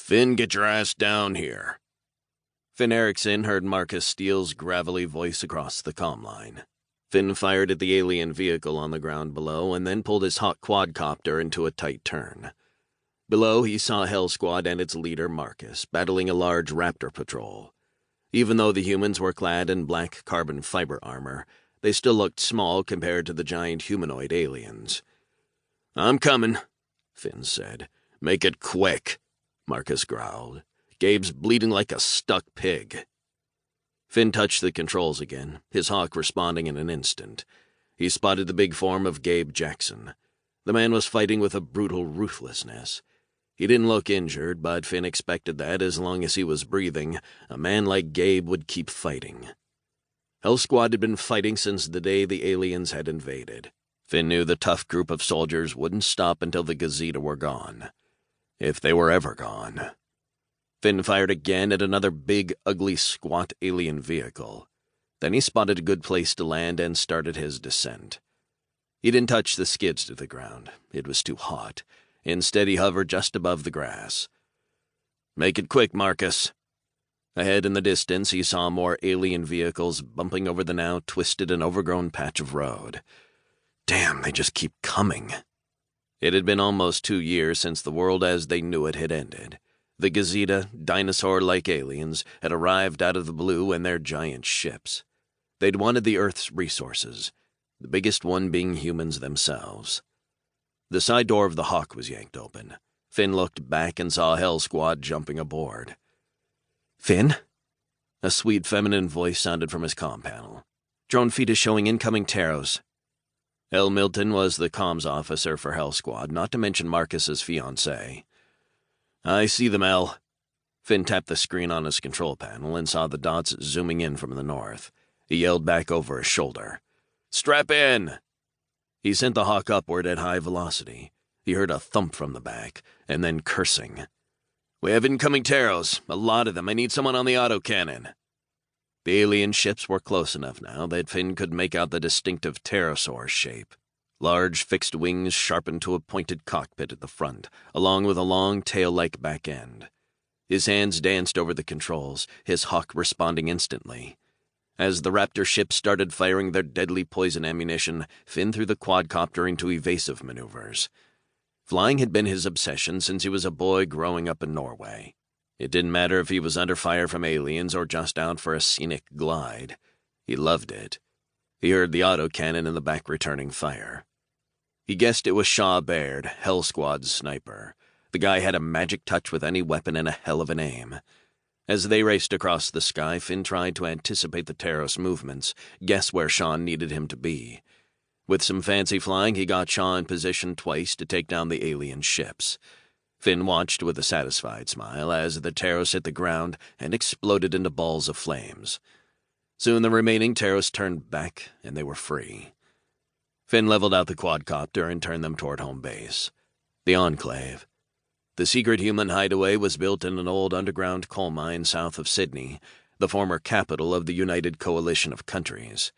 Finn, get your ass down here. Finn Erickson heard Marcus Steele's gravelly voice across the comm line. Finn fired at the alien vehicle on the ground below and then pulled his hot quadcopter into a tight turn. Below, he saw Hell Squad and its leader, Marcus, battling a large Raptor patrol. Even though the humans were clad in black carbon fiber armor, they still looked small compared to the giant humanoid aliens. "I'm coming," Finn said. "Make it quick," Marcus growled. "Gabe's bleeding like a stuck pig." Finn touched the controls again, his hawk responding in an instant. He spotted the big form of Gabe Jackson. The man was fighting with a brutal ruthlessness. He didn't look injured, but Finn expected that as long as he was breathing, a man like Gabe would keep fighting. Hell Squad had been fighting since the day the aliens had invaded. Finn knew the tough group of soldiers wouldn't stop until the Gazeta were gone. If they were ever gone. Finn fired again at another big, ugly, squat alien vehicle. Then he spotted a good place to land and started his descent. He didn't touch the skids to the ground. It was too hot. Instead, he hovered just above the grass. "Make it quick, Marcus." Ahead in the distance, he saw more alien vehicles bumping over the now twisted and overgrown patch of road. Damn, they just keep coming. It had been almost 2 years since the world as they knew it had ended. The Gazeta, dinosaur-like aliens, had arrived out of the blue in their giant ships. They'd wanted the Earth's resources, the biggest one being humans themselves. The side door of the Hawk was yanked open. Finn looked back and saw Hell Squad jumping aboard. "Finn?" A sweet feminine voice sounded from his comm panel. "Drone feed is showing incoming Taros." Elle Milton was the comms officer for Hell Squad, not to mention Marcus's fiancée. "I see them, Elle." Finn tapped the screen on his control panel and saw the dots zooming in from the north. He yelled back over his shoulder. "Strap in!" He sent the Hawk upward at high velocity. He heard a thump from the back, and then cursing. "We have incoming Taros. A lot of them. I need someone on the autocannon." The alien ships were close enough now that Finn could make out the distinctive pterosaur shape. Large fixed wings sharpened to a pointed cockpit at the front, along with a long tail-like back end. His hands danced over the controls, his hawk responding instantly. As the Raptor ships started firing their deadly poison ammunition, Finn threw the quadcopter into evasive maneuvers. Flying had been his obsession since he was a boy growing up in Norway. It didn't matter if he was under fire from aliens or just out for a scenic glide. He loved it. He heard the autocannon in the back returning fire. He guessed it was Shaw Baird, Hell Squad's sniper. The guy had a magic touch with any weapon and a hell of an aim. As they raced across the sky, Finn tried to anticipate the Taros movements, guess where Shaw needed him to be. With some fancy flying, he got Shaw in position twice to take down the alien ships. Finn watched with a satisfied smile as the Taros hit the ground and exploded into balls of flames. Soon the remaining Taros turned back, and they were free. Finn leveled out the quadcopter and turned them toward home base. The Enclave. The secret human hideaway was built in an old underground coal mine south of Sydney, the former capital of the United Coalition of Countries.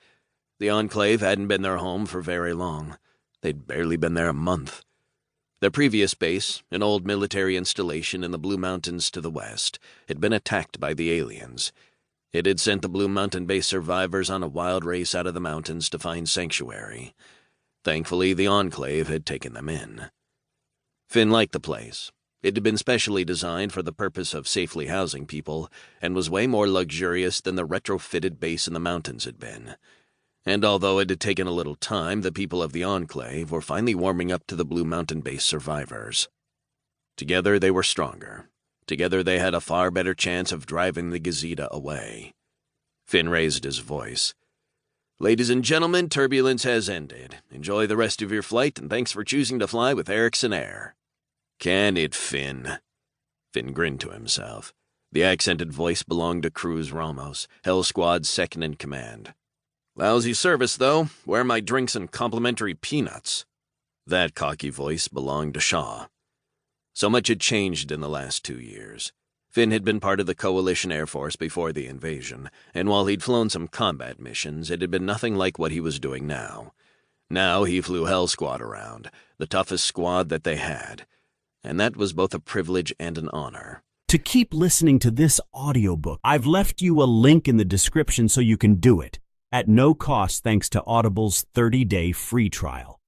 The Enclave hadn't been their home for very long. They'd barely been there a month. Their previous base, an old military installation in the Blue Mountains to the west, had been attacked by the aliens. It had sent the Blue Mountain base survivors on a wild race out of the mountains to find sanctuary. Thankfully, the Enclave had taken them in. Finn liked the place. It had been specially designed for the purpose of safely housing people, and was way more luxurious than the retrofitted base in the mountains had been. And although it had taken a little time, the people of the Enclave were finally warming up to the Blue Mountain base survivors. Together they were stronger. Together they had a far better chance of driving the Gazeta away. Finn raised his voice. "Ladies and gentlemen, turbulence has ended. Enjoy the rest of your flight, and thanks for choosing to fly with Erickson Air." "Can it, Finn?" Finn grinned to himself. The accented voice belonged to Cruz Ramos, Hell Squad's second-in-command. "Lousy service, though. Where are my drinks and complimentary peanuts?" That cocky voice belonged to Shaw. So much had changed in the last 2 years. Finn had been part of the Coalition Air Force before the invasion, and while he'd flown some combat missions, it had been nothing like what he was doing now. Now he flew Hell Squad around, the toughest squad that they had. And that was both a privilege and an honor. To keep listening to this audiobook, I've left you a link in the description so you can do it, at no cost thanks to Audible's 30-day free trial.